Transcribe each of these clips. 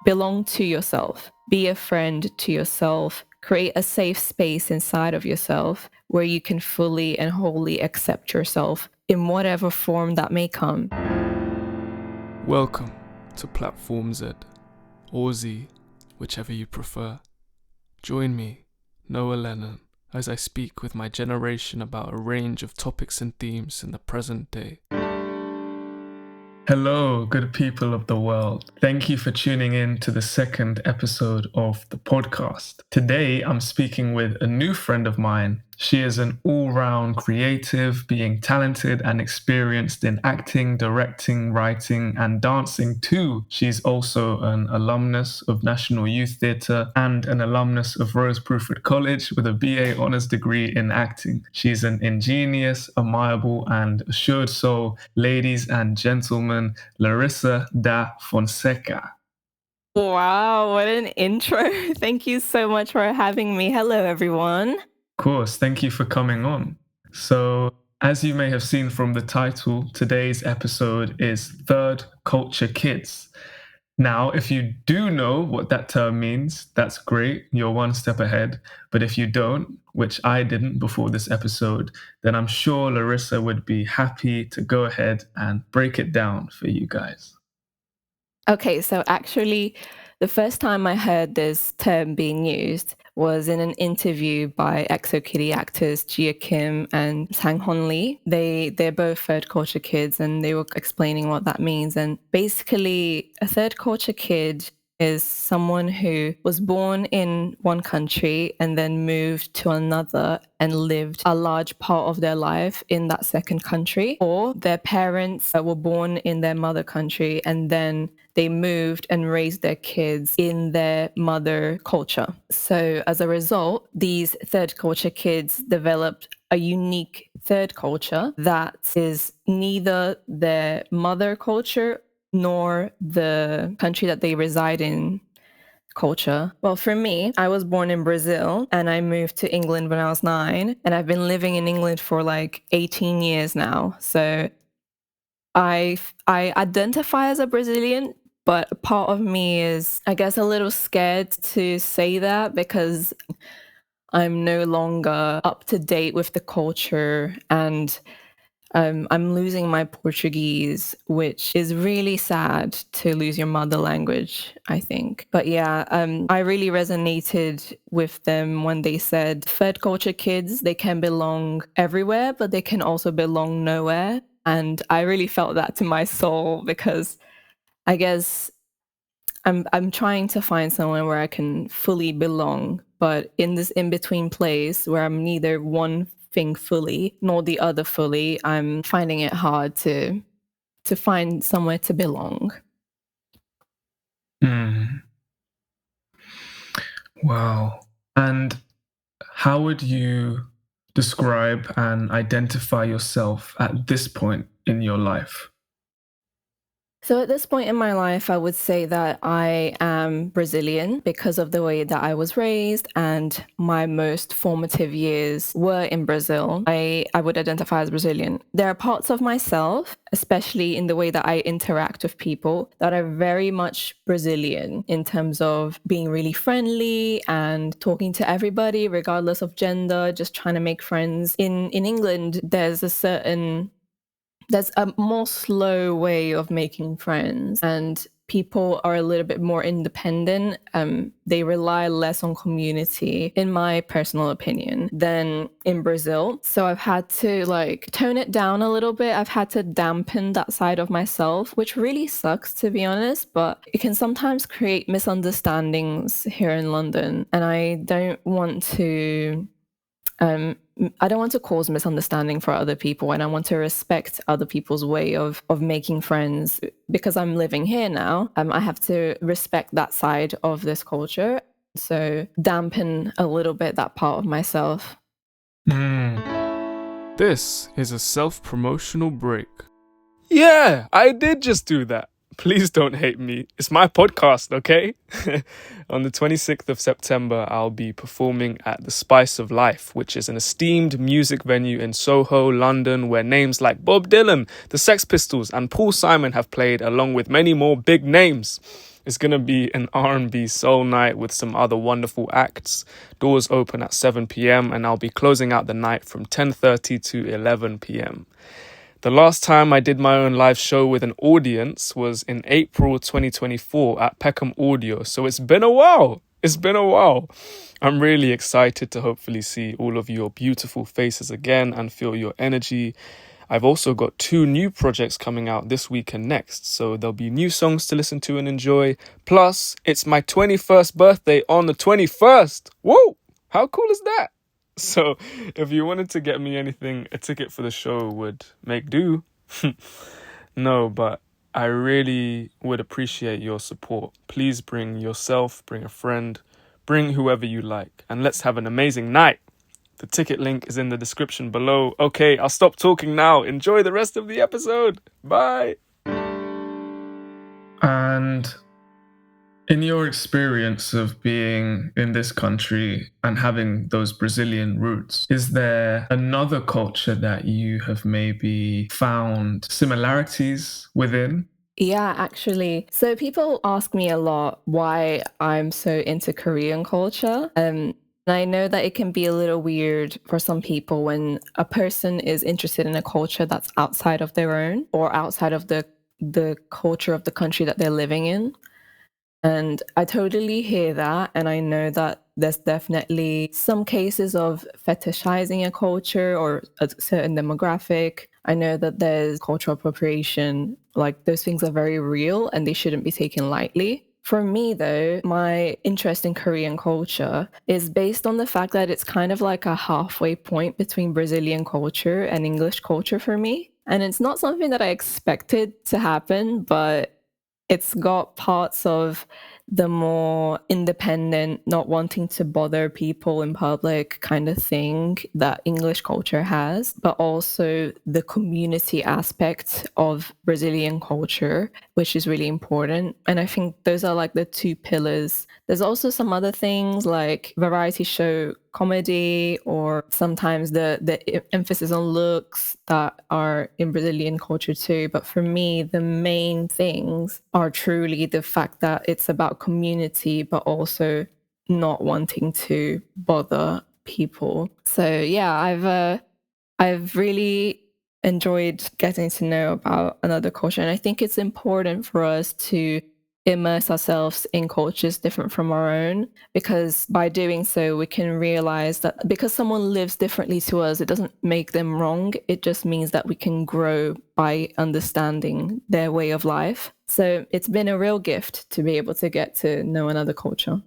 belong to yourself, be a friend to yourself, create a safe space inside of yourself where you can fully and wholly accept yourself in whatever form that may come. Welcome to Platform Z, or Z, whichever you prefer. Join me, Noah Lennon, as I speak with my generation about a range of topics and themes in the present day. Hello, good people of the world. Thank you for tuning in to the second episode of the podcast. Today, I'm speaking with a new friend of mine. She is an all-round creative, being talented and experienced in acting, directing, writing, and dancing too. She's also an alumnus of National Youth Theatre and an alumnus of Rose Bruford College with a BA Honours degree in acting. She's an ingenious, amiable, and assured soul. Ladies and gentlemen, Larissa Da Fonseca. Wow, what an intro. Thank you so much for having me. Hello, everyone. Of course, thank you for coming on. So, as you may have seen from the title, today's episode is Third Culture Kids. Now, if you do know what that term means, that's great, you're one step ahead. But if you don't, which I didn't before this episode, then I'm sure Larissa would be happy to go ahead and break it down for you guys. Okay, so actually, the first time I heard this term being used was in an interview by EXO-Kitty actors Gia Kim and Sang Hon Lee. They're both third culture kids, and they were explaining what that means. And basically, a third culture kid is someone who was born in one country and then moved to another and lived a large part of their life in that second country, or their parents were born in their mother country and then they moved and raised their kids in their mother culture. So as a result, these third culture kids developed a unique third culture that is neither their mother culture nor the country that they reside in culture. Well, for me, I was born in Brazil and I moved to England when I was 9, and I've been living in England for like 18 years now. So I identify as a Brazilian, but a part of me is, I guess, a little scared to say that because I'm no longer up to date with the culture, and I'm losing my Portuguese, which is really sad to lose your mother language, I think. But yeah, I really resonated with them when they said third culture kids, they can belong everywhere, but they can also belong nowhere. And I really felt that to my soul because I guess I'm trying to find somewhere where I can fully belong, but in this in-between place where I'm neither one thing fully nor the other fully, I'm finding it hard to find somewhere to belong. Wow. And how would you describe and identify yourself at this point in your life? So at this point in my life, I would say that I am Brazilian because of the way that I was raised, and my most formative years were in Brazil. I would identify as Brazilian. There are parts of myself, especially in the way that I interact with people, that are very much Brazilian in terms of being really friendly and talking to everybody, regardless of gender, just trying to make friends. In England, there's a more slow way of making friends, and people are a little bit more independent. They rely less on community, in my personal opinion, than in Brazil. So I've had to tone it down a little bit. I've had to dampen that side of myself, which really sucks, to be honest, but it can sometimes create misunderstandings here in London. And I don't want to cause misunderstanding for other people, and I want to respect other people's way of making friends. Because I'm living here now, I have to respect that side of this culture. So dampen a little bit that part of myself. This is a self-promotional break. Yeah, I did just do that. Please don't hate me. It's my podcast, okay? On the 26th of September, I'll be performing at the Spice of Life, which is an esteemed music venue in Soho, London, where names like Bob Dylan, the Sex Pistols, and Paul Simon have played, along with many more big names. It's going to be an R&B soul night with some other wonderful acts. Doors open at 7 p.m. and I'll be closing out the night from 10:30 to 11 p.m. The last time I did my own live show with an audience was in April 2024 at Peckham Audio. So it's been a while. I'm really excited to hopefully see all of your beautiful faces again and feel your energy. I've also got 2 new projects coming out this week and next, so there'll be new songs to listen to and enjoy. Plus, it's my 21st birthday on the 21st. Whoa! How cool is that? So, if you wanted to get me anything, a ticket for the show would make do. No, but I really would appreciate your support. Please bring yourself, bring a friend, bring whoever you like, and let's have an amazing night. The ticket link is in the description below. Okay, I'll stop talking now. Enjoy the rest of the episode. Bye. And in your experience of being in this country and having those Brazilian roots, is there another culture that you have maybe found similarities within? Yeah, actually. So people ask me a lot why I'm so into Korean culture. And I know that it can be a little weird for some people when a person is interested in a culture that's outside of their own or outside of the culture of the country that they're living in. And I totally hear that. And I know that there's definitely some cases of fetishizing a culture or a certain demographic. I know that there's cultural appropriation. Like those things are very real and they shouldn't be taken lightly. For me, though, my interest in Korean culture is based on the fact that it's kind of like a halfway point between Brazilian culture and English culture for me. And it's not something that I expected to happen, but it's got parts of the more independent, not wanting to bother people in public kind of thing that English culture has, but also the community aspect of Brazilian culture, which is really important. And I think those are like the 2 pillars. There's also some other things like variety show comedy or sometimes the emphasis on looks that are in Brazilian culture too. But for me, the main things are truly the fact that it's about community, but also not wanting to bother people. So yeah, I've really enjoyed getting to know about another culture. And I think it's important for us to immerse ourselves in cultures different from our own, because by doing so, we can realize that because someone lives differently to us, it doesn't make them wrong. It just means that we can grow by understanding their way of life. So it's been a real gift to be able to get to know another culture.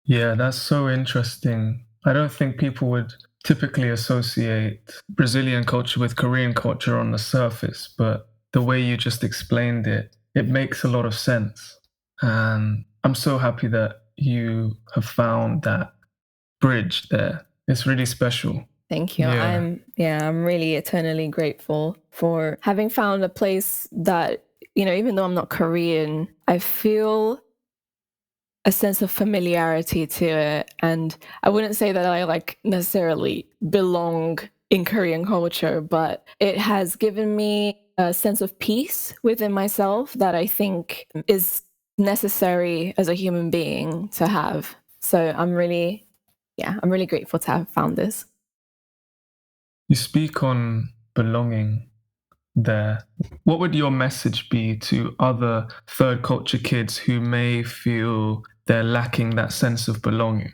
Yeah, that's so interesting. I don't think people would typically associate Brazilian culture with Korean culture on the surface, but the way you just explained it, it makes a lot of sense. And I'm so happy that you have found that bridge there. It's really special. Thank you. Yeah. I'm really eternally grateful for having found a place that, even though I'm not Korean, I feel a sense of familiarity to it. And I wouldn't say that I like necessarily belong in Korean culture, but it has given me a sense of peace within myself that I think is necessary as a human being to have. So I'm really grateful to have found this. You speak on belonging there. What would your message be to other third culture kids who may feel they're lacking that sense of belonging?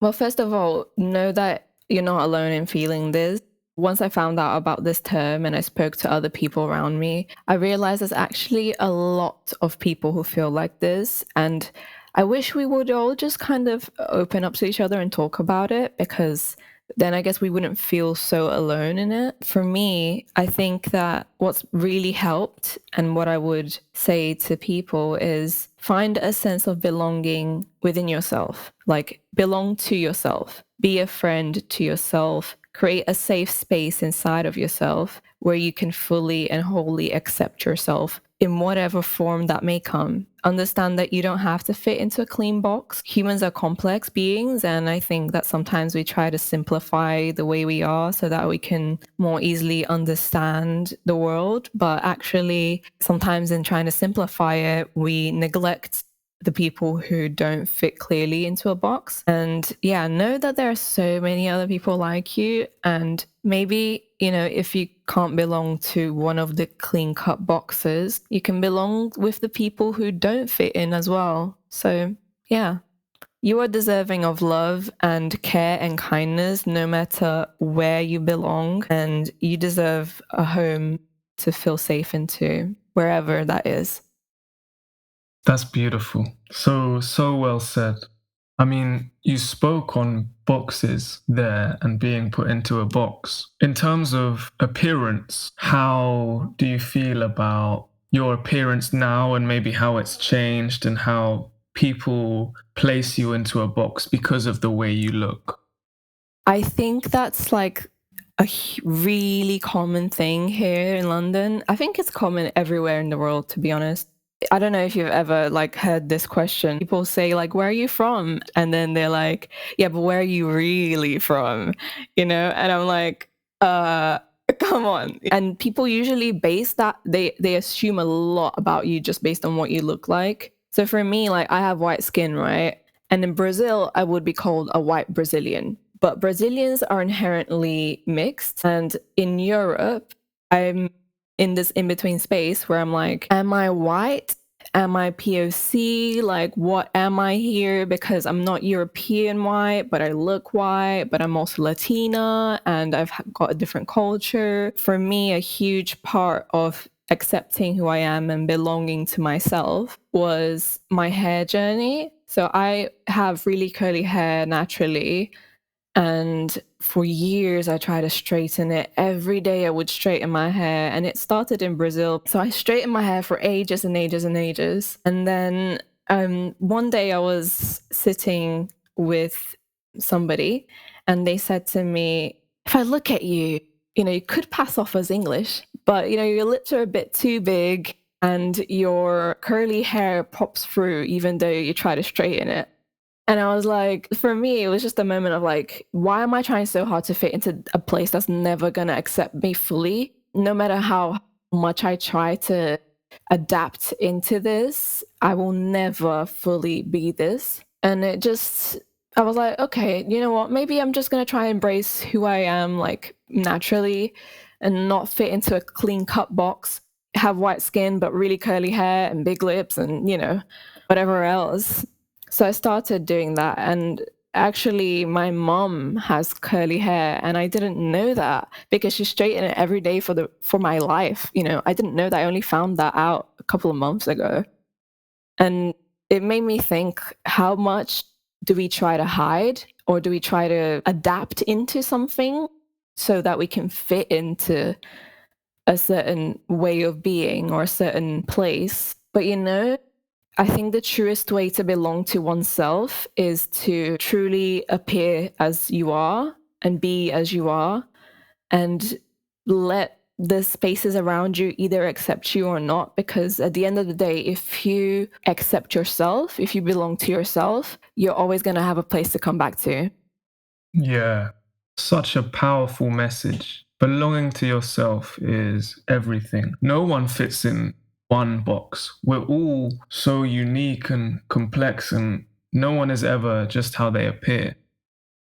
Well, first of all, know that you're not alone in feeling this. Once I found out about this term and I spoke to other people around me, I realized there's actually a lot of people who feel like this. And I wish we would all just kind of open up to each other and talk about it, because then I guess we wouldn't feel so alone in it. For me, I think that what's really helped and what I would say to people is find a sense of belonging within yourself, like belong to yourself, be a friend to yourself, create a safe space inside of yourself where you can fully and wholly accept yourself in whatever form that may come. Understand that you don't have to fit into a clean box. Humans are complex beings, and I think that sometimes we try to simplify the way we are so that we can more easily understand the world. But actually, sometimes in trying to simplify it, we neglect the people who don't fit clearly into a box. And yeah, know that there are so many other people like you. And maybe, if you can't belong to one of the clean cut boxes, you can belong with the people who don't fit in as well. So yeah, you are deserving of love and care and kindness no matter where you belong. And you deserve a home to feel safe into, wherever that is. That's beautiful. So well said. I mean, you spoke on boxes there and being put into a box. In terms of appearance, how do you feel about your appearance now and maybe how it's changed and how people place you into a box because of the way you look? I think that's like a really common thing here in London. I think it's common everywhere in the world, to be honest. I don't know if you've ever heard this question. People say where are you from? And then they're like, yeah, but where are you really from? And I'm like, come on. And people usually base that, they assume a lot about you just based on what you look like. So for me, I have white skin, right? And in Brazil, I would be called a white Brazilian. But Brazilians are inherently mixed. And in Europe, I'm in this in-between space where I'm like, am I white? Am I POC? What am I here? Because I'm not European white, but I look white, but I'm also Latina and I've got a different culture. For me, a huge part of accepting who I am and belonging to myself was my hair journey. So I have really curly hair naturally. And for years, I tried to straighten it. Every day I would straighten my hair. And it started in Brazil. So I straightened my hair for ages and ages and ages. And then one day I was sitting with somebody and they said to me, if I look at you, you could pass off as English, but, your lips are a bit too big and your curly hair pops through even though you try to straighten it. And I was like, for me, it was just a moment of why am I trying so hard to fit into a place that's never going to accept me fully? No matter how much I try to adapt into this, I will never fully be this. And I was like, okay, you know what? Maybe I'm just going to try and embrace who I am naturally and not fit into a clean cut box, have white skin, but really curly hair and big lips and, whatever else. So I started doing that. And actually, my mom has curly hair, and I didn't know that because she straightened it every day for my life. I didn't know that. I only found that out a couple of months ago. And it made me think, how much do we try to hide, or do we try to adapt into something so that we can fit into a certain way of being or a certain place? But I think the truest way to belong to oneself is to truly appear as you are and be as you are, and let the spaces around you either accept you or not. Because at the end of the day, if you accept yourself, if you belong to yourself, you're always going to have a place to come back to. Yeah, such a powerful message. Belonging to yourself is everything. No one fits in one box. We're all so unique and complex, and no one is ever just how they appear.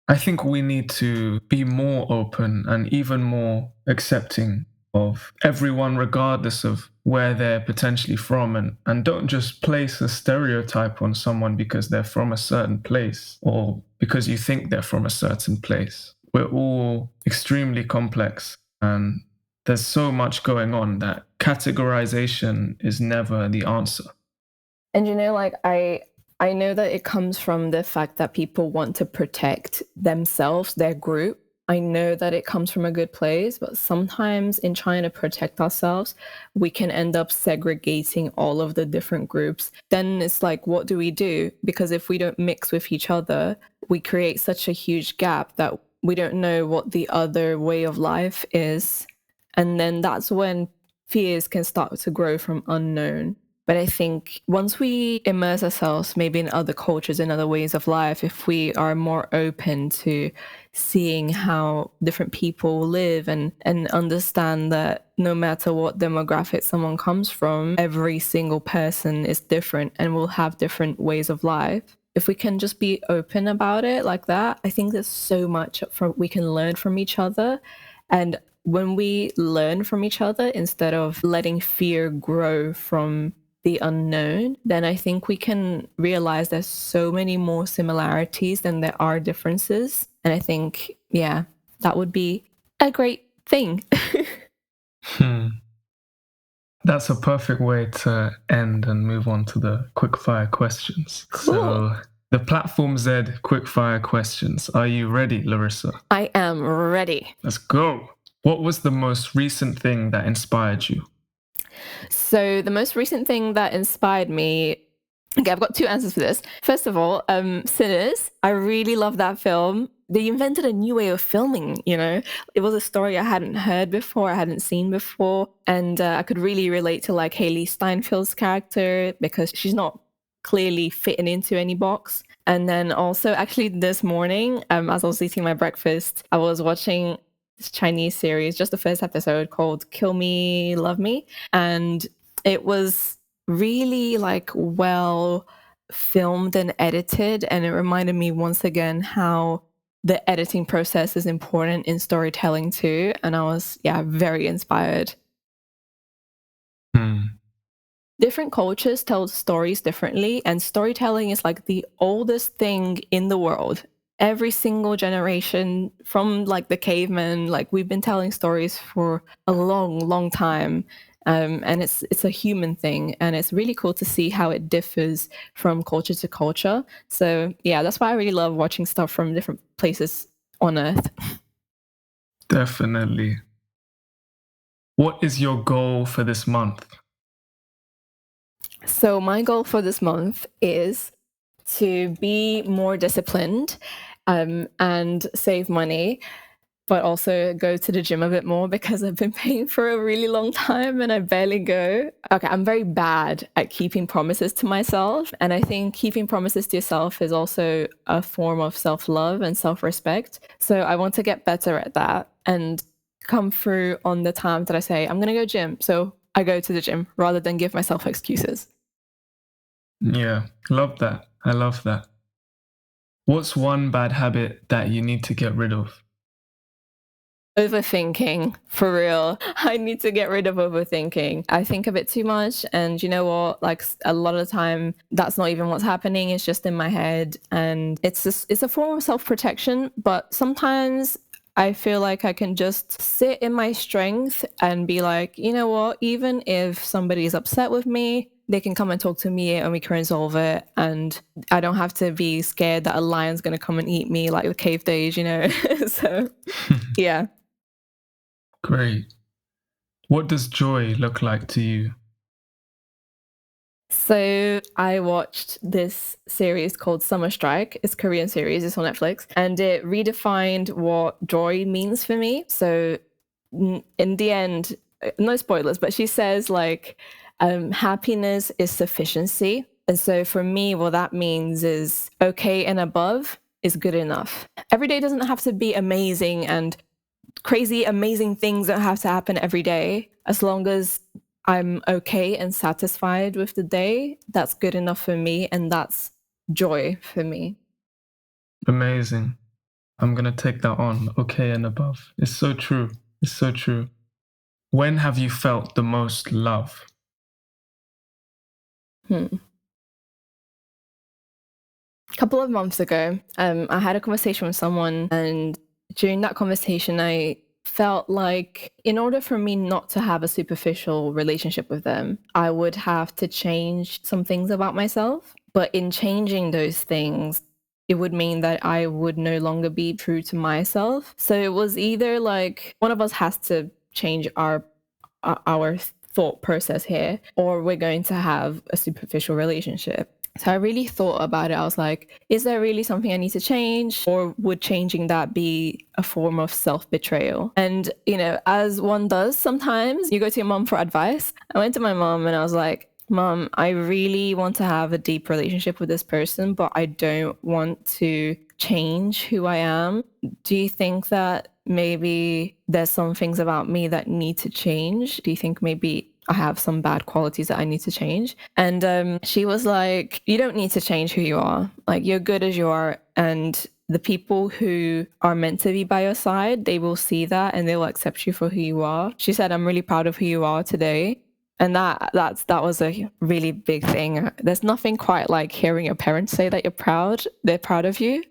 I think we need to be more open and even more accepting of everyone, regardless of where they're potentially from, and don't just place a stereotype on someone because they're from a certain place or because you think they're from a certain place. We're all extremely complex, and there's so much going on that categorization is never the answer. And I know that it comes from the fact that people want to protect themselves, their group. I know that it comes from a good place, but sometimes in trying to protect ourselves, we can end up segregating all of the different groups. Then it's what do we do? Because if we don't mix with each other, we create such a huge gap that we don't know what the other way of life is. And then that's when fears can start to grow from unknown. But I think once we immerse ourselves maybe in other cultures and other ways of life, if we are more open to seeing how different people live and understand that no matter what demographic someone comes from, every single person is different and will have different ways of life. If we can just be open about it like that, I think there's so much we can learn from each other. And when we learn from each other instead of letting fear grow from the unknown, then I think we can realize there's so many more similarities than there are differences. And I think, yeah, that would be a great thing. That's a perfect way to end and move on to the quickfire questions. Cool. So the Platform Z quickfire questions. Are you ready, Larissa? I am ready. Let's go. What was the most recent thing that inspired you? So the most recent thing that inspired me, okay, I've got two answers for this. First of all, Sinners. I really love that film. They invented a new way of filming, you know. It was a story I hadn't heard before, I hadn't seen before. And I could really relate to like Haley Steinfeld's character because she's not clearly fitting into any box. And then also actually this morning, as I was eating my breakfast, I was watching this Chinese series, just the first episode, called Kill Me, Love Me. And it was really like well filmed and edited. And it reminded me once again how the editing process is important in storytelling too. And I was, very inspired. Different cultures tell stories differently, and storytelling is like the oldest thing in the world. Every single generation from like the cavemen, like we've been telling stories for a long time. And it's a human thing, and it's really cool to see how it differs from culture to culture. So yeah, that's why I really love watching stuff from different places on Earth. Definitely. What is your goal for this month? So my goal for this month is to be more disciplined and save money, but also go to the gym a bit more because I've been paying for a really long time and I barely go. Okay, I'm very bad at keeping promises to myself. And I think keeping promises to yourself is also a form of self-love and self-respect. So I want to get better at that and come through on the time that I say, I'm going to go gym. So I go to the gym rather than give myself excuses. Yeah, love that. I love that. What's one bad habit that you need to get rid of? Overthinking, for real. I need to get rid of overthinking. I think a bit too much, and you know what? Like a lot of the time, that's not even what's happening. It's just in my head, and it's a form of self-protection. But sometimes I feel like I can just sit in my strength and be like, you know what? Even if somebody is upset with me, they can come and talk to me and we can resolve it. And I don't have to be scared that a lion's going to come and eat me like the cave days, you know? So, yeah. Great. What does joy look like to you? So I watched this series called Summer Strike. It's a Korean series. It's on Netflix. And it redefined what joy means for me. So in the end, no spoilers, but she says like, happiness is sufficiency. And so for me, what that means is okay and above is good enough. Every day doesn't have to be amazing, and crazy, amazing things don't have to happen every day. As long as I'm okay and satisfied with the day, that's good enough for me, and that's joy for me. Amazing. I'm going to take that on. Okay and above. It's so true. It's so true. When have you felt the most love? A couple of months ago, I had a conversation with someone, and during that conversation, I felt like in order for me not to have a superficial relationship with them, I would have to change some things about myself. But in changing those things, it would mean that I would no longer be true to myself. So it was either like one of us has to change our thought process here, or we're going to have a superficial relationship. So I really thought about it. I was like, is there really something I need to change? Or would changing that be a form of self-betrayal? And, as one does sometimes, you go to your mom for advice. I went to my mom and I was like, Mom, I really want to have a deep relationship with this person, but I don't want to change who I am. Do you think that maybe there's some things about me that need to change? Do you think maybe I have some bad qualities that I need to change? And she was like, you don't need to change who you are. Like, you're good as you are. And the people who are meant to be by your side, they will see that and they will accept you for who you are. She said, I'm really proud of who you are today. And that was a really big thing. There's nothing quite like hearing your parents say that they're proud of you,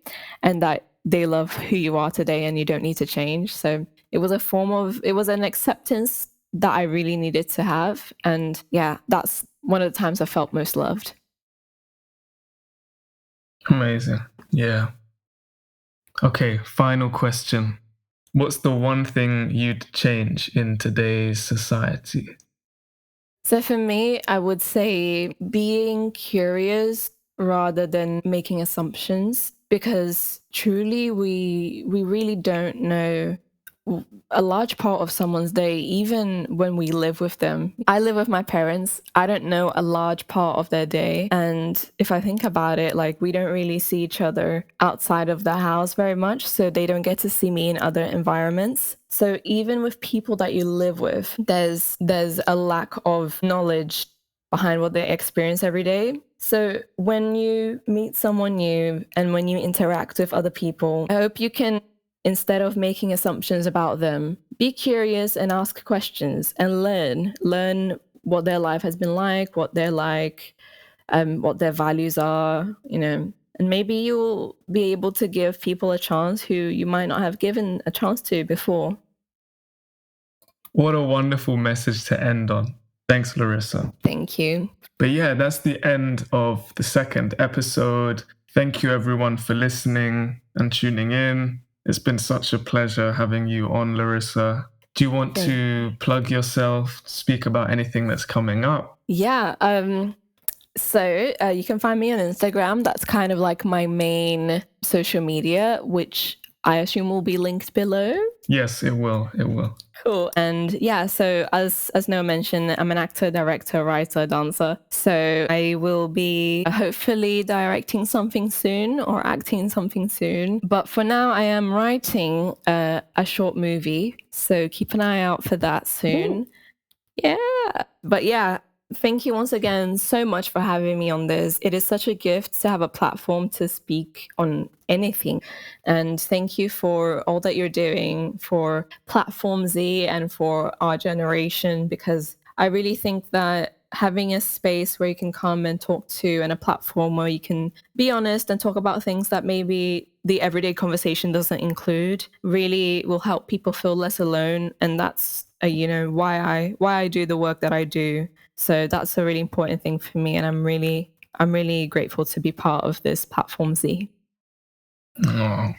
and that they love who you are today and you don't need to change. So it was an acceptance that I really needed to have. And yeah, that's one of the times I felt most loved. Amazing. Yeah. Okay, final question. What's the one thing you'd change in today's society? So for me, I would say being curious rather than making assumptions, because truly we really don't know a large part of someone's day, even when we live with them. I live with my parents. I don't know a large part of their day. And if I think about it, like, we don't really see each other outside of the house very much. So they don't get to see me in other environments. So even with people that you live with, there's a lack of knowledge behind what they experience every day. So when you meet someone new and when you interact with other people, I hope you can, instead of making assumptions about them, be curious and ask questions and learn what their life has been like, what they're like, what their values are, and maybe you'll be able to give people a chance who you might not have given a chance to before. What a wonderful message to end on. Thanks, Larissa. Thank you. But yeah, that's the end of the second episode. Thank you, everyone, for listening and tuning in. It's been such a pleasure having you on, Larissa. Do you want to plug yourself, speak about anything that's coming up? Yeah. So you can find me on Instagram. That's kind of like my main social media, which I assume will be linked below. Yes, it will. It will. Cool. And yeah, so as Noah mentioned, I'm an actor, director, writer, dancer. So I will be hopefully directing something soon or acting something soon. But for now, I am writing a short movie. So keep an eye out for that soon. Ooh. Yeah. But yeah, thank you once again so much for having me on this. It is such a gift to have a platform to speak on anything. And thank you for all that you're doing for Platform Z and for our generation, because I really think that having a space where you can come and talk to, and a platform where you can be honest and talk about things that maybe the everyday conversation doesn't really will help people feel less alone. And that's why I do the work that I do. So that's a really important thing for me, and I'm really grateful to be part of this Platform Z. Oh,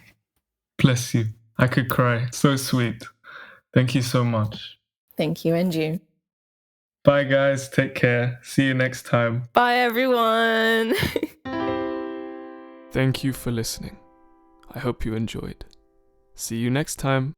bless you. I could cry. So sweet. Thank you so much. Thank you, and you. Bye, guys. Take care. See you next time. Bye, everyone. Thank you for listening. I hope you enjoyed. See you next time.